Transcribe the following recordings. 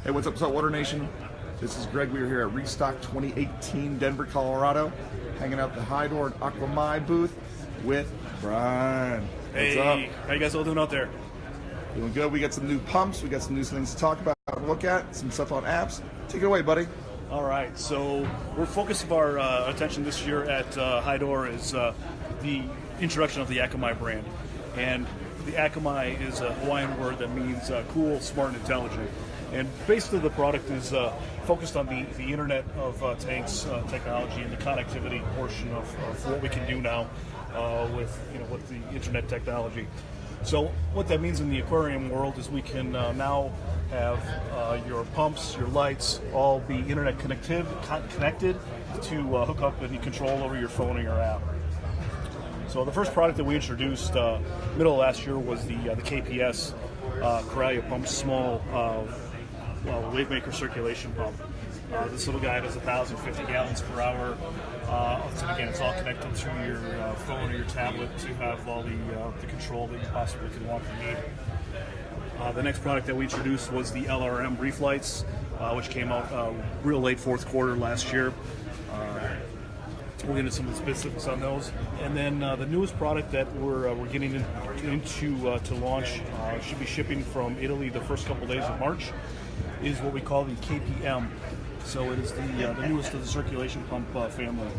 Hey, what's up, Saltwater Nation? This is Greg. We're here at Reefstock 2018, Denver, Colorado, hanging out at the Hydor and Aqamai booth with Brian. Hey, what's up? How you guys all doing out there? Doing good. We got some new pumps. We got some new things to talk about, look at, some stuff on apps. Take it away, buddy. All right, so we're focus of our attention this year at Hydor is the introduction of the Aqamai brand. And the Aqamai is a Hawaiian word that means cool, smart, and intelligent. And basically the product is focused on the Internet of Tanks technology and the connectivity portion of what we can do now with the Internet technology. So what that means in the aquarium world is we can now have your pumps, your lights, all be Internet connected to hook up and control over your phone or your app. So the first product that we introduced middle of last year was the KPS Coralia pump, small wave maker circulation pump. This little guy does 1,050 gallons per hour. So again, it's all connected to your phone or your tablet to have all the control that you possibly can want or need. The next product that we introduced was the LRM reef lights, which came out real late fourth quarter last year. We'll get into some of the specifics on those. And then the newest product that we're getting into to launch, should be shipping from Italy the first couple days of March, is what we call the KPM. So it is the newest of the circulation pump family.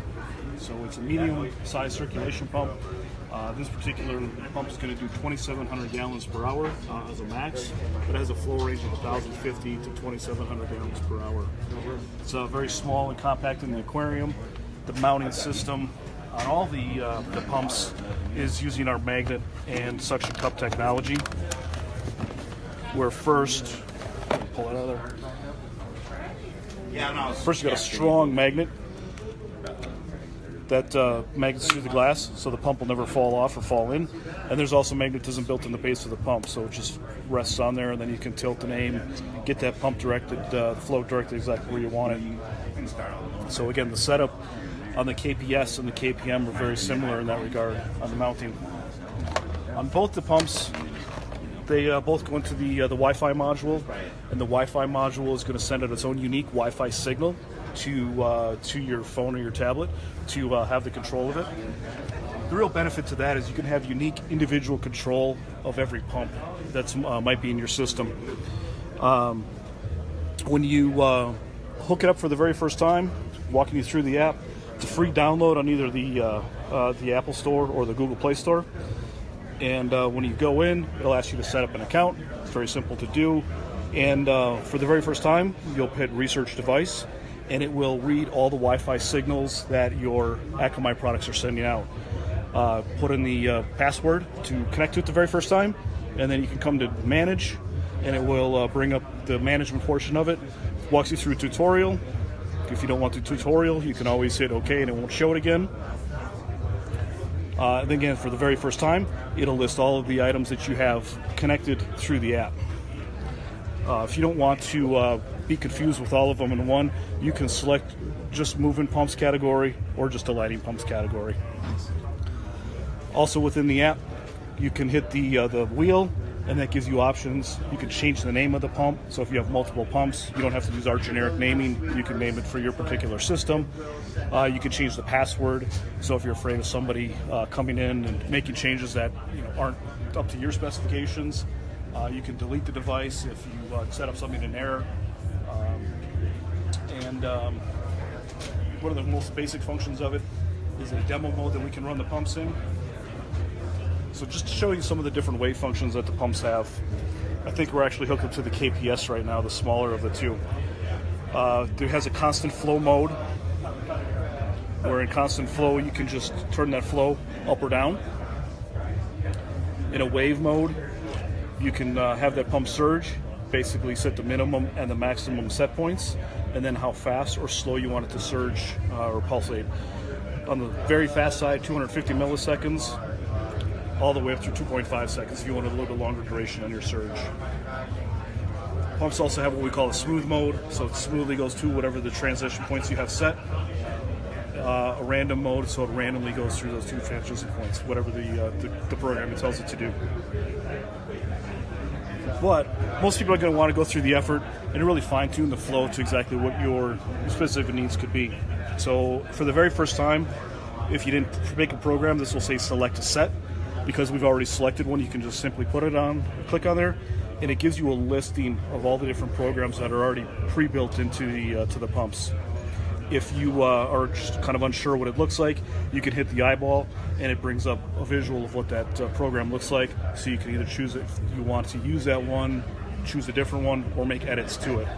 So it's a medium-sized circulation pump. This particular pump is going to do 2,700 gallons per hour as a max, but it has a flow range of 1,050 to 2,700 gallons per hour. It's very small and compact in the aquarium. The mounting system on all the pumps is using our magnet and suction cup technology. We're first, pull it out of there. First, you got a strong magnet that magnets through the glass, so the pump will never fall off or fall in. And there's also magnetism built in the base of the pump, so it just rests on there, and then you can tilt and aim, get that pump directed, flow directed exactly where you want it. So again, the setup on the KPS and the KPM are very similar in that regard on the mounting. On both the pumps, they both go into the Wi-Fi module, and the Wi-Fi module is going to send out its own unique Wi-Fi signal to your phone or your tablet to have the control of it. The real benefit to that is you can have unique individual control of every pump that might be in your system. When you hook it up for the very first time, walking you through the app, it's a free download on either the Apple Store or the Google Play Store. And when you go in, it'll ask you to set up an account. It's very simple to do. And for the very first time, you'll hit Research Device, and it will read all the Wi-Fi signals that your Aqamai products are sending out. Put in the password to connect to it the very first time, and then you can come to Manage, and it will bring up the management portion of it. Walks you through a tutorial. If you don't want the tutorial, you can always hit OK, and it won't show it again. And again, for the very first time, it'll list all of the items that you have connected through the app. If you don't want to be confused with all of them in one, you can select just moving pumps category or just a lighting pumps category. Also within the app, you can hit the wheel, and that gives you options. You can change the name of the pump. So if you have multiple pumps, you don't have to use our generic naming. You can name it for your particular system. You can change the password. So if you're afraid of somebody coming in and making changes that aren't up to your specifications, you can delete the device if you set up something in error. One of the most basic functions of it is a demo mode that we can run the pumps in. So just to show you some of the different wave functions that the pumps have, I think we're actually hooked up to the KPS right now, the smaller of the two. It has a constant flow mode, where in constant flow you can just turn that flow up or down. In a wave mode, you can have that pump surge, basically set the minimum and the maximum set points, and then how fast or slow you want it to surge or pulsate. On the very fast side, 250 milliseconds, all the way up to 2.5 seconds if you want a little bit longer duration on your surge. Pumps also have what we call a smooth mode, so it smoothly goes to whatever the transition points you have set. A random mode, so it randomly goes through those two transition points, whatever the program tells it to do. But most people are going to want to go through the effort and really fine-tune the flow to exactly what your specific needs could be. So for the very first time, if you didn't make a program, this will say select a set. Because we've already selected one, you can just simply put it on, click on there, and it gives you a listing of all the different programs that are already pre-built into the to the pumps. If you are just kind of unsure what it looks like, you can hit the eyeball, and it brings up a visual of what that program looks like. So you can either choose if you want to use that one, choose a different one, or make edits to it.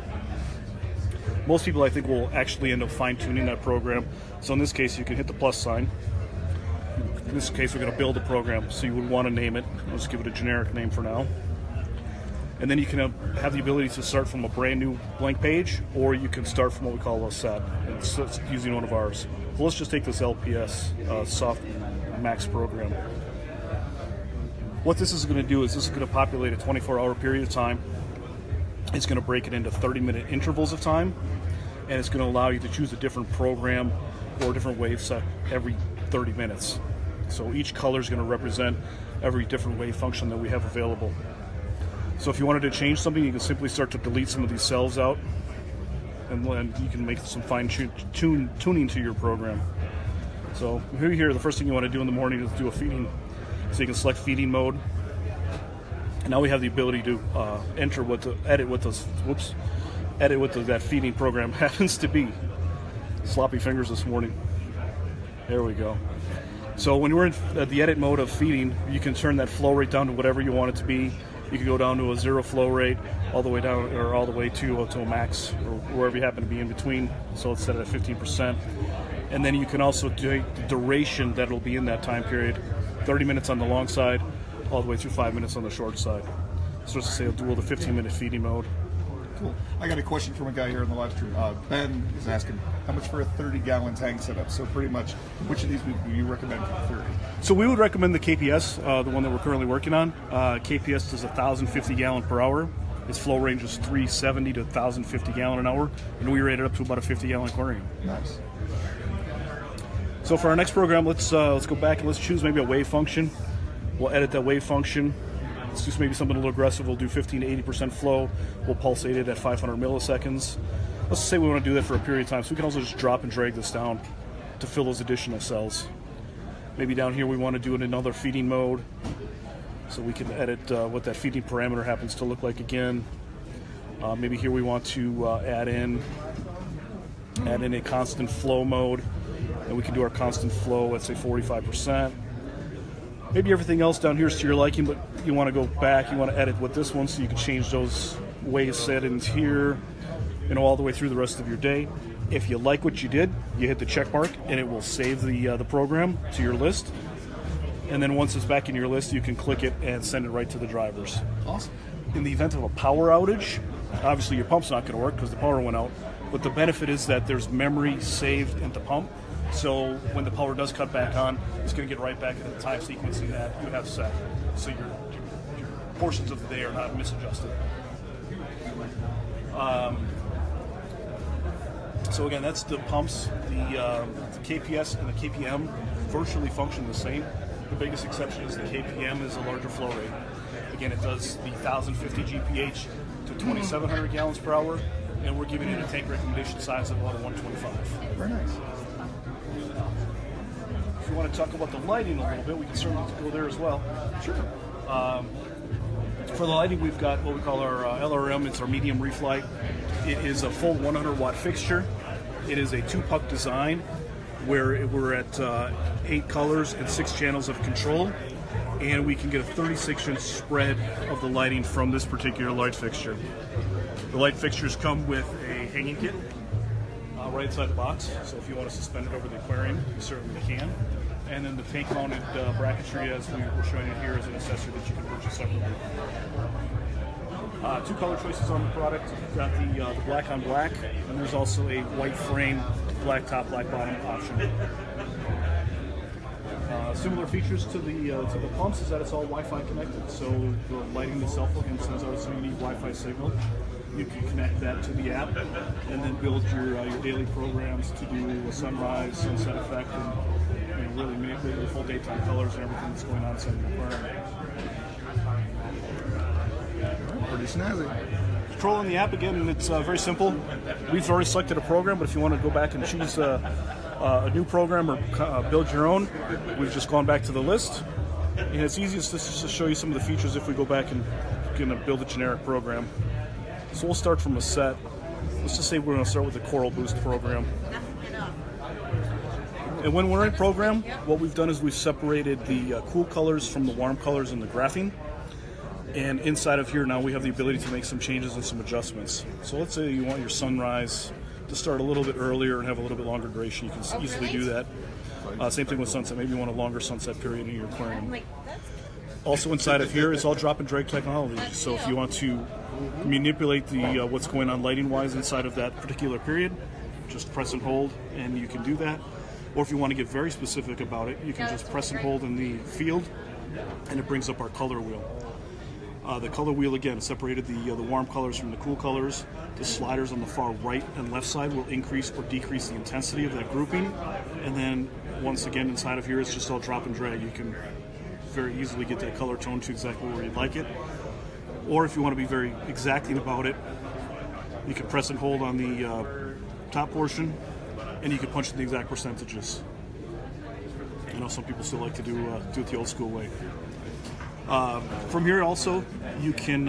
Most people, I think, will actually end up fine-tuning that program. So in this case, you can hit the plus sign. In this case, we're going to build a program, so you would want to name it. I'll just give it a generic name for now. And then you can have the ability to start from a brand new blank page, or you can start from what we call a set, and it's using one of ours. Well, let's just take this LPS Soft Max program. What this is going to do is this is going to populate a 24-hour period of time. It's going to break it into 30-minute intervals of time, and it's going to allow you to choose a different program or a different wave set every 30 minutes. So each color is going to represent every different wave function that we have available. So if you wanted to change something, you can simply start to delete some of these cells out, and then you can make some fine-tuning to your program. So here, the first thing you want to do in the morning is do a feeding. So you can select feeding mode. And now we have the ability to edit what that feeding program happens to be. Sloppy fingers this morning. There we go. So when we're in the edit mode of feeding, you can turn that flow rate down to whatever you want it to be. You can go down to a 0 flow rate, all the way down, or all the way to a max, or wherever you happen to be in between. So it's set at 15%. And then you can also do the duration that will be in that time period, 30 minutes on the long side, all the way through 5 minutes on the short side. So let's say I'll do the 15-minute feeding mode. Cool. I got a question from a guy here in the live stream. Ben is asking, how much for a 30-gallon tank setup? So pretty much, which of these would you recommend for 30? So we would recommend the KPS, the one that we're currently working on. KPS does 1,050 gallon per hour. Its flow range is 370 to 1,050 gallon an hour, and we rate it up to about a 50-gallon aquarium. Nice. So for our next program, let's go back and let's choose maybe a wave function. We'll edit that wave function. Let's do maybe something a little aggressive. We'll do 15 to 80% flow. We'll pulsate it at 500 milliseconds. Let's say we want to do that for a period of time. So we can also just drop and drag this down to fill those additional cells. Maybe down here we want to do it in another feeding mode. So we can edit what that feeding parameter happens to look like again. Maybe here we want to add in a constant flow mode. And we can do our constant flow at say 45%. Maybe everything else down here is to your liking, but you want to go back, you want to edit with this one, so you can change those wave settings here, all the way through the rest of your day. If you like what you did, you hit the check mark, and it will save the program to your list. And then once it's back in your list, you can click it and send it right to the drivers. Awesome. In the event of a power outage, obviously your pump's not going to work because the power went out, but the benefit is that there's memory saved in the pump. So when the power does cut back on, it's going to get right back into the time sequencing that you have set. So your portions of the day are not misadjusted. So again, that's the pumps. The KPS and the KPM virtually function the same. The biggest exception is the KPM is a larger flow rate. Again, it does the 1,050 GPH to 2,700 gallons per hour, and we're giving it a tank recommendation size of about a 125. Very nice. If you want to talk about the lighting a little bit, we can certainly go there as well. Sure. For the lighting, we've got what we call our LRM. It's our medium reef light. It is a full 100-watt fixture. It is a 2-puck design where we're at 8 colors and 6 channels of control, and we can get a 36-inch spread of the lighting from this particular light fixture. The light fixtures come with a hanging kit right inside the box, so if you want to suspend it over the aquarium, you certainly can. And then the tank-mounted bracketry, as we were showing it here, is an accessory that you can purchase separately. 2 color choices on the product. We've got the black on black, and there's also a white frame, black top, black bottom option. Similar features to the pumps is that it's all Wi-Fi connected, so the lighting itself sends out a unique Wi-Fi signal. You can connect that to the app and then build your daily programs to do a sunrise, sunset effect, and really manipulate the full daytime colors and everything that's going on inside the aquarium. Pretty snazzy. Controlling the app again, it's very simple. We've already selected a program, but if you want to go back and choose a new program or build your own, we've just gone back to the list. And it's easiest just to show you some of the features if we go back and build a generic program. So we'll start from a set. Let's just say we're going to start with the Coral Boost program. And when we're in program, what we've done is we've separated the cool colors from the warm colors in the graphing. And inside of here now we have the ability to make some changes and some adjustments. So let's say you want your sunrise to start a little bit earlier and have a little bit longer duration. You can easily do that. Same thing with sunset. Maybe you want a longer sunset period in your aquarium. Also inside of here is all drop and drag technology. So if you want to manipulate the what's going on lighting-wise inside of that particular period, just press and hold, and you can do that. Or if you want to get very specific about it, you can just press and hold in the field, and it brings up our color wheel. The color wheel, again, separated the warm colors from the cool colors. The sliders on the far right and left side will increase or decrease the intensity of that grouping. And then, once again, inside of here, it's just all drop and drag. You can very easily get that color tone to exactly where you'd like it. Or if you want to be very exacting about it, you can press and hold on the top portion, and you can punch in the exact percentages. I know some people still like to do it the old school way. From here also, you can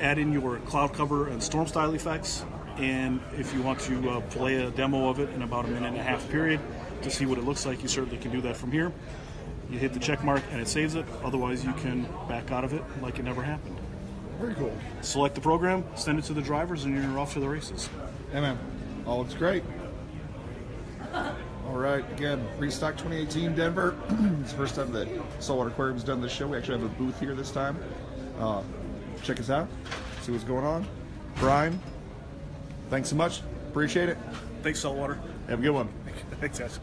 add in your cloud cover and storm style effects, and if you want to play a demo of it in about a 1.5-minute period to see what it looks like, you certainly can do that from here. You hit the check mark and it saves it, otherwise you can back out of it like it never happened. Very cool. Select the program, send it to the drivers, and you're off to the races. Yeah, man. All looks great. All right, again, Reefstock 2018 Denver. It's the first time that Saltwater Aquarium's done this show. We actually have a booth here this time. Check us out, see what's going on. Brian, thanks so much. Appreciate it. Thanks, Saltwater. Have a good one. Thanks, guys.